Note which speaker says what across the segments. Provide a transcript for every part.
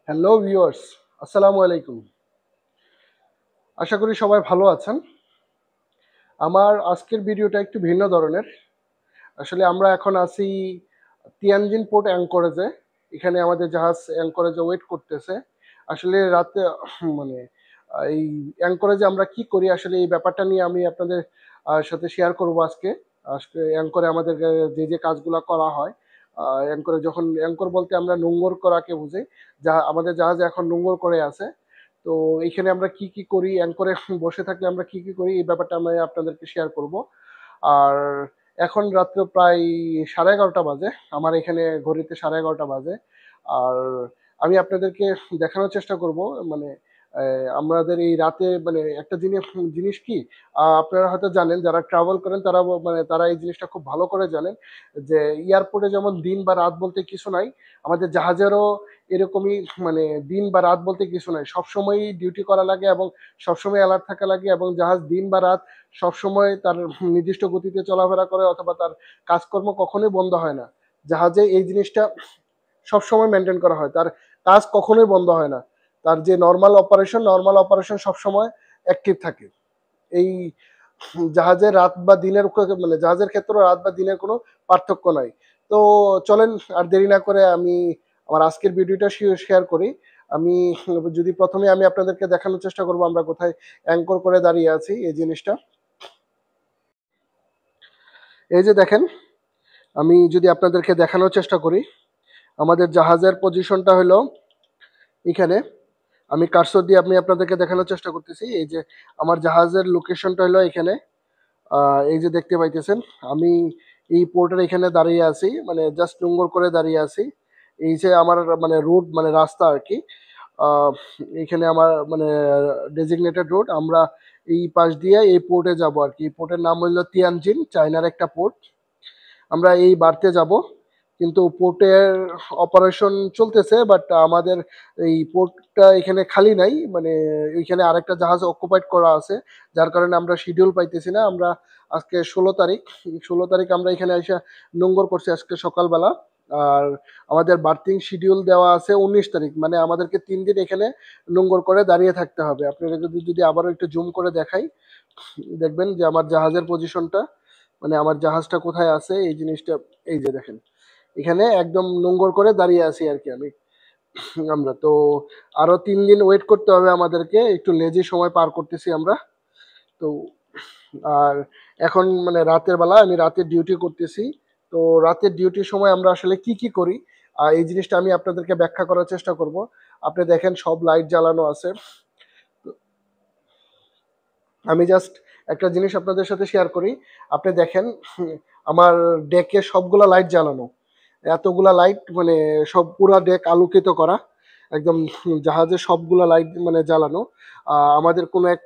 Speaker 1: Hello viewers, আসসালামু আলাইকুম। আশা করি সবাই ভালো আছেন। আমার আজকের ভিডিওটা একটু ভিন্ন ধরনের। আসলে আমরা এখন আছি তিয়ানজিন পোর্ট অ্যাঙ্করেজে। এখানে আমাদের জাহাজ অ্যাঙ্করেজে ওয়েট করতেছে। আসলে রাতে মানে এই অ্যাঙ্করেজে আমরা কি করি আসলে এই ব্যাপারটা নিয়ে আমি আপনাদের সাথে শেয়ার করব আজকে। আজকে অ্যাঙ্করে আমাদের যে কাজগুলো করা হয়, অ্যাঙ্করে যখন অ্যাঙ্কর বলতে আমরা নোঙর করাকে বুঝি। যা আমাদের জাহাজ এখন নোঙর করে আছে। তো এইখানে আমরা কি কি করি, অ্যাঙ্করে বসে থাকলে আমরা কি কি করি এই ব্যাপারটা আমি আপনাদেরকে শেয়ার করব। আর এখন রাত্র প্রায় 11:30 বাজে, আমার এখানে ঘড়িতে 11:30 বাজে। আর আমি আপনাদেরকে দেখানোর চেষ্টা করব, মানে আমাদের এই রাতে মানে একটা জিনিস জিনিস কি, আপনারা হয়তো জানেন, যারা ট্রাভেল করেন তারা মানে তারা এই জিনিসটা খুব ভালো করে জানেন যে এয়ারপোর্টে যেমন দিন বা রাত বলতে কিছু নাই, আমাদের জাহাজেরও এরকমই। মানে দিন বা রাত বলতে কিছু নাই, সবসময় ডিউটি করা লাগে এবং সবসময় অ্যালার্ট থাকা লাগে, এবং জাহাজ দিন বা রাত সবসময় তার নির্দিষ্ট গতিতে চলাফেরা করে, অথবা তার কাজকর্ম কখনোই বন্ধ হয় না। জাহাজে এই জিনিসটা সবসময় মেনটেন করা হয়, তার কাজ কখনোই বন্ধ হয় না। তার যে নর্মাল অপারেশন সবসময় অ্যাক্টিভ থাকে। এই জাহাজের রাত বা দিনের মানে জাহাজের ক্ষেত্রে রাত বা দিনের কোনো পার্থক্য নাই। তো চলেন আর দেরি না করে আমি আমার আজকের ভিডিওটা শেয়ার করি। আমি যদি প্রথমে আমি আপনাদেরকে দেখানোর চেষ্টা করব আমরা কোথায় অ্যাঙ্কর করে দাঁড়িয়ে আছি। এই জিনিসটা এই যে দেখেন, আমি যদি আপনাদেরকে দেখানোর চেষ্টা করি, আমাদের জাহাজের পজিশনটা হলো এখানে। আমি কার্সর দিয়ে আমি আপনাদেরকে দেখানোর চেষ্টা করতেছি। এই যে আমার জাহাজের লোকেশনটা হলো এখানে। এই যে দেখতে পাইতেছেন, আমি এই পোর্টের এখানে দাঁড়িয়ে আছি, মানে জাস্ট নোঙ্গর করে দাঁড়িয়ে আছি। এই যে আমার মানে রুট, মানে রাস্তা আর কি। আহ, এখানে আমার মানে ডেজিগনেটেড রোড, আমরা এই পাশ দিয়ে এই পোর্টে যাব আর কি। এই পোর্টের নাম হলো তিয়ানজিন, চায়নার একটা পোর্ট। আমরা এই বাড়তে যাব, কিন্তু পোর্টের অপারেশন চলতেছে, বাট আমাদের এই পোর্টটা এখানে খালি নাই, মানে এখানে আরেকটা জাহাজ অকুপাইড করা আছে, যার কারণে আমরা শিডিউল পাইতেছি না। আমরা আজকে 16 তারিখ, 16 তারিখ আমরা এখানে এসে নোঙ্গর করছি আজকে সকালবেলা। আর আমাদের বার্থিং শিডিউল দেওয়া আছে 19 তারিখ, মানে আমাদেরকে 3 দিন এখানে নোঙ্গর করে দাঁড়িয়ে থাকতে হবে। আপনারা যদি আবারও একটু জুম করে দেখাই, দেখবেন যে আমার জাহাজের পজিশনটা, মানে আমার জাহাজটা কোথায় আছে এই জিনিসটা। এই যে দেখেন, এখানে একদম নোঙ্গর করে দাঁড়িয়ে আছি আর কি আমি। আমরা তো আরো 3 দিন ওয়েট করতে হবে আমাদেরকে, একটু লেজি সময় পার করতেছি আমরা। তো আর এখন মানে রাতের বেলা, আমি রাতের ডিউটি করতেছি। তো রাতের ডিউটির সময় আমরা আসলে কি কি করি, এই জিনিসটা আমি আপনাদেরকে ব্যাখ্যা করার চেষ্টা করব। আপনি দেখেন সব লাইট জ্বালানো আছে। আমি জাস্ট একটা জিনিস আপনাদের সাথে শেয়ার করি। আপনি দেখেন, আমার ডেকে সবগুলা লাইট জ্বালানো, এতগুলা লাইট, মানে সব পুরা ডেক আলোকিত করা একদম। জাহাজের সবগুলা লাইট মানে জ্বালানো। আমাদের কোন এক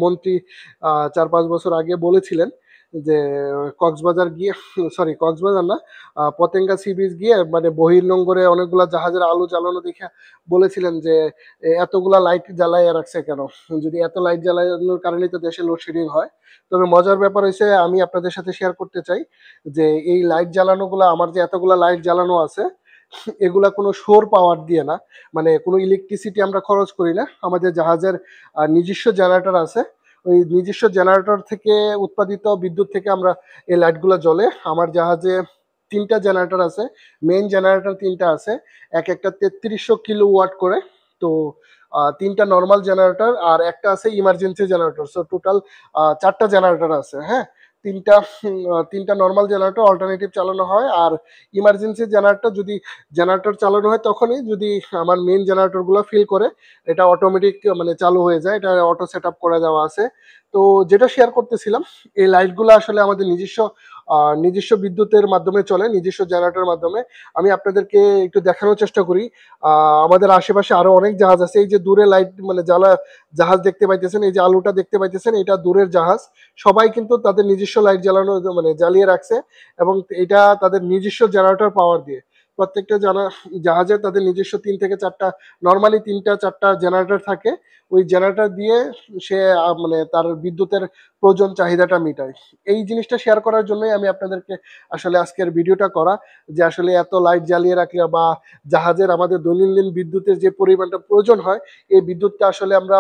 Speaker 1: মন্ত্রী 4-5 বছর আগে বলেছিলেন যে কক্সবাজার গিয়ে, সরি কক্সবাজার না, পতেঙ্গা সি বিচ গিয়ে মানে বহির্নোঙরে অনেকগুলা জাহাজের আলো জ্বালানো দেখে বলেছিলেন যে এতগুলা লাইট জ্বালাইয়া রাখছে কেন, যদি এত লাইট জ্বালানোর কারণেই তো দেশে লোডশেডিং হয়। তবে মজার ব্যাপার হয়েছে, আমি আপনাদের সাথে শেয়ার করতে চাই যে এই লাইট জ্বালানো গুলা, আমার যে এতগুলা লাইট জ্বালানো আছে, এগুলা কোনো শোর পাওয়ার দিয়ে না, মানে কোনো ইলেকট্রিসিটি আমরা খরচ করি না। আমাদের জাহাজের নিজস্ব জেনারেটর আছে, ওই নিজস্ব জেনারেটর থেকে উৎপাদিত বিদ্যুৎ থেকে আমরা এই লাইটগুলো জ্বলে। আমার জাহাজে 3টা জেনারেটর আছে, মেইন জেনারেটর 3টা আছে, এক একটা 3300 কিলো ওয়াট করে। তো 3টা নর্মাল জেনারেটর আর একটা আছে ইমার্জেন্সি জেনারেটর, সো টোটাল 4টা জেনারেটর আছে। হ্যাঁ, তিনটা তিনটা নর্মাল জেনারেটর অল্টারনেটিভ চালানো হয়, আর ইমার্জেন্সি জেনারেটর যদি জেনারেটর চালানো হয় তখনই, যদি আমার মেইন জেনারেটর গুলো ফিল করে, এটা অটোমেটিক মানে চালু হয়ে যায়, এটা অটো সেট আপ করে দেওয়া আছে। তো যেটা শেয়ার করতেছিলাম, এই লাইটগুলো আসলে আমাদের নিজস্ব বিদ্যুতের মাধ্যমে চলে, নিজস্ব জেনারেটরের মাধ্যমে। আমি আপনাদেরকে একটু দেখানোর চেষ্টা করি। আমাদের আশেপাশে আরো অনেক জাহাজ আছে, এই যে দূরে লাইট মানে জাহাজ দেখতে পাইতেছেন, এই যে আলোটা দেখতে পাইতেছেন, এটা দূরের জাহাজ। সবাই কিন্তু তাদের নিজস্ব লাইট জ্বালানো মানে জ্বালিয়ে রাখছে, এবং এটা তাদের নিজস্ব জেনারেটর পাওয়ার দিয়ে। প্রত্যেকটা জাহাজে তাদের নিজস্ব 3 থেকে 4টা, নর্মালি 3টা 4টা জেনারেটর থাকে। ওই জেনারেটর দিয়ে সে মানে তার বিদ্যুতের প্রয়োজন চাহিদাটা মেটায়। এই জিনিসটা শেয়ার করার জন্যই আমি আপনাদেরকে আসলে আজকের ভিডিওটা করা, যে আসলে এত লাইট জ্বালিয়ে রাখলে বা জাহাজের আমাদের দৈনন্দিন বিদ্যুতের যে পরিমাণটা প্রয়োজন হয়, এই বিদ্যুৎটা আসলে আমরা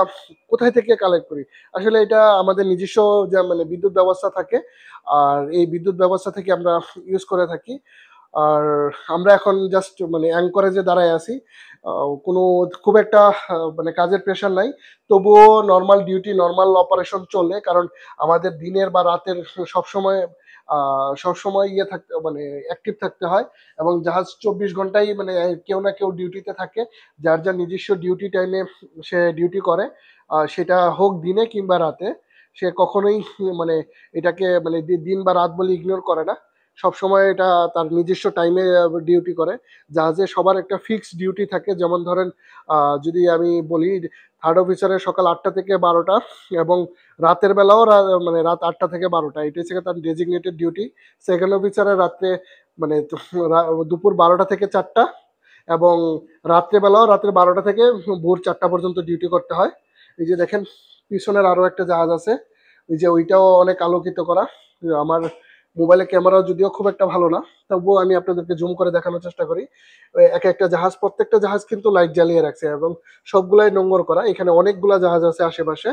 Speaker 1: কোথায় থেকে কালেক্ট করি। আসলে এটা আমাদের নিজস্ব যে মানে বিদ্যুৎ ব্যবস্থা থাকে, আর এই বিদ্যুৎ ব্যবস্থা থেকে আমরা ইউজ করে থাকি। আর আমরা এখন জাস্ট মানে অ্যাঙ্করেজে দাঁড়ায় আছি, কোনো খুব একটা মানে কাজের প্রেশার নাই, তবুও নর্মাল ডিউটি নর্মাল অপারেশন চলে, কারণ আমাদের দিনের বা রাতের সবসময় সবসময় ইয়ে থাকতে মানে অ্যাক্টিভ থাকতে হয়। এবং জাহাজ 24 ঘন্টাই মানে কেউ না কেউ ডিউটিতে থাকে, যার যার নিজস্ব ডিউটি টাইমে সে ডিউটি করে, সেটা হোক দিনে কিংবা রাতে। সে কখনোই মানে এটাকে মানে দিন বা রাত বলে ইগনোর করে না, সবসময় এটা তার নিজস্ব টাইমে ডিউটি করে। জাহাজে সবার একটা ফিক্সড ডিউটি থাকে, যেমন ধরেন যদি আমি বলি, থার্ড অফিসারের সকাল 8টা থেকে 12টা, এবং রাতের বেলাও মানে রাত 8টা থেকে 12টা, এটা হচ্ছে তার ডেজিগনেটেড ডিউটি। সেকেন্ড অফিসারের রাত্রে মানে দুপুর 12টা থেকে 4টা, এবং রাত্রেবেলাও রাত্রে 12টা থেকে ভোর 4টা পর্যন্ত ডিউটি করতে হয়। এই যে দেখেন পিছনের আরো একটা জাহাজ আছে, ওই যে ওইটাও অনেক আলোকিত করা। আমার মোবাইলে ক্যামেরা যদিও খুব একটা ভালো না, তবুও আমি আপনাদেরকে জুম করে দেখানোর চেষ্টা করি। এক একটা জাহাজ, প্রত্যেকটা জাহাজ কিন্তু লাইট জ্বালিয়ে রাখছে, এবং সবগুলাই নোঙর করা। এখানে অনেকগুলা জাহাজ আছে আশেপাশে,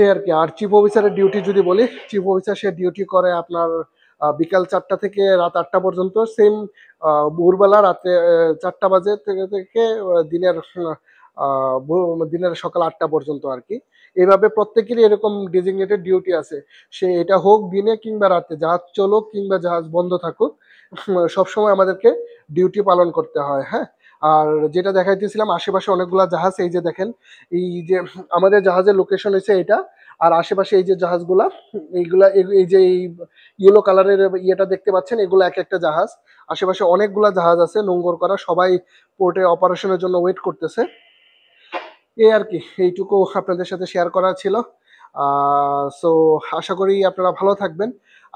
Speaker 1: এই আর কি। আর চিফ অফিসারের ডিউটি যদি বলি, চিফ অফিসার সে ডিউটি করে আপনার বিকাল 4টা থেকে রাত 8টা পর্যন্ত, সেম ভোরবেলা রাতে 4টা বাজে থেকে থেকে দিনের সকাল 8টা পর্যন্ত আর কি। এইভাবে প্রত্যেকেরই এরকম ডেজিগনেটেড ডিউটি আছে। সে এটা হোক দিনে কিংবা রাতে, জাহাজ চলুক কিংবা জাহাজ বন্ধ থাকুক, সবসময় আমাদেরকে ডিউটি পালন করতে হয়। হ্যাঁ, আর যেটা দেখাইতেছিলাম আশেপাশে অনেকগুলা জাহাজ, এই যে দেখেন, এই যে আমাদের জাহাজের লোকেশন হচ্ছে এটা, আর আশেপাশে এই যে জাহাজগুলা, এইগুলা এই যে এই ইয়েলো কালারের ইয়েটা দেখতে পাচ্ছেন, এগুলো এক একটা জাহাজ। আশেপাশে অনেকগুলা জাহাজ আছে নোঙ্গর করা, সবাই পোর্টে অপারেশনের জন্য ওয়েট করতেছে। এই আর কি, এইটুকু আপনাদের সাথে শেয়ার করা ছিল। সো আশা করি আপনারা ভালো থাকবেন।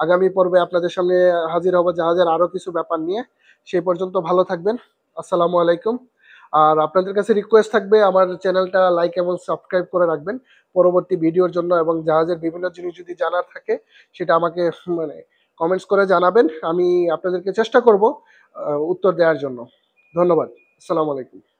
Speaker 1: আগামী পর্বে আপনাদের সামনে হাজির হব জাহাজের আরো কিছু ব্যাপার নিয়ে। সেই পর্যন্ত ভালো থাকবেন। আসসালামু আলাইকুম। আর আপনাদের কাছে রিকোয়েস্ট থাকবে আমার চ্যানেলটা লাইক এবং সাবস্ক্রাইব করে রাখবেন পরবর্তী ভিডিওর জন্য, এবং জাহাজের বিভিন্ন জিনিস যদি জানার থাকে সেটা আমাকে মানে কমেন্টস করে জানাবেন। আমি আপনাদেরকে চেষ্টা করব উত্তর দেওয়ার জন্য। ধন্যবাদ। আসসালামু আলাইকুম।